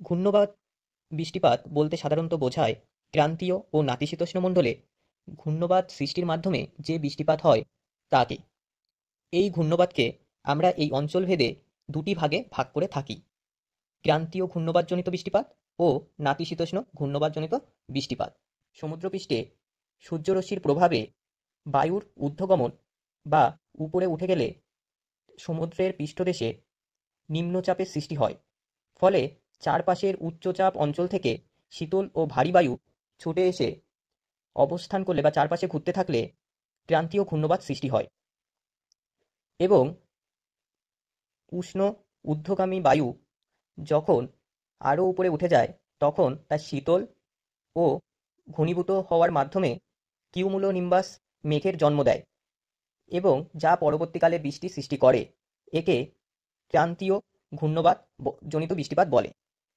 ঘূর্ণবাত বৃষ্টিপাত বলতে সাধারণত বোঝায় ক্রান্তীয় ও নাতিশীতোষ্ণ মণ্ডলে ঘূর্ণবাত সৃষ্টির মাধ্যমে যে বৃষ্টিপাত হয় তাকে। এই ঘূর্ণবাতকে আমরা এই অঞ্চলভেদে দুটি ভাগে ভাগ করে থাকি: ক্রান্তীয় ঘূর্ণবাতজনিত বৃষ্টিপাত ও নাতিশীতোষ্ণ ঘূর্ণবাতজনিত বৃষ্টিপাত। সমুদ্রপৃষ্ঠে সূর্যরশ্মির প্রভাবে বায়ুর ঊর্ধ্বগমন বা উপরে উঠে গেলে সমুদ্রের পৃষ্ঠদেশে নিম্নচাপের সৃষ্টি হয়। ফলে চারপাশের উচ্চচাপ অঞ্চল থেকে শীতল ও ভারী বায়ু ছুটে এসে অবস্থান করলে বা চারপাশে ঘুরতে থাকলে ক্রান্তীয় ঘূর্ণবাত সৃষ্টি হয়। এবং উষ্ণ ঊর্ধ্বগামী বায়ু যখন আরও উপরে উঠে যায় তখন তা শীতল ও ঘনীভূত হওয়ার মাধ্যমে কিউমুলোনিম্বাস মেঘের জন্ম দেয় এবং যা পরবর্তীকালে বৃষ্টির সৃষ্টি করে। একে ক্রান্তীয় ঘূর্ণবাত জনিত বৃষ্টিপাত বলে।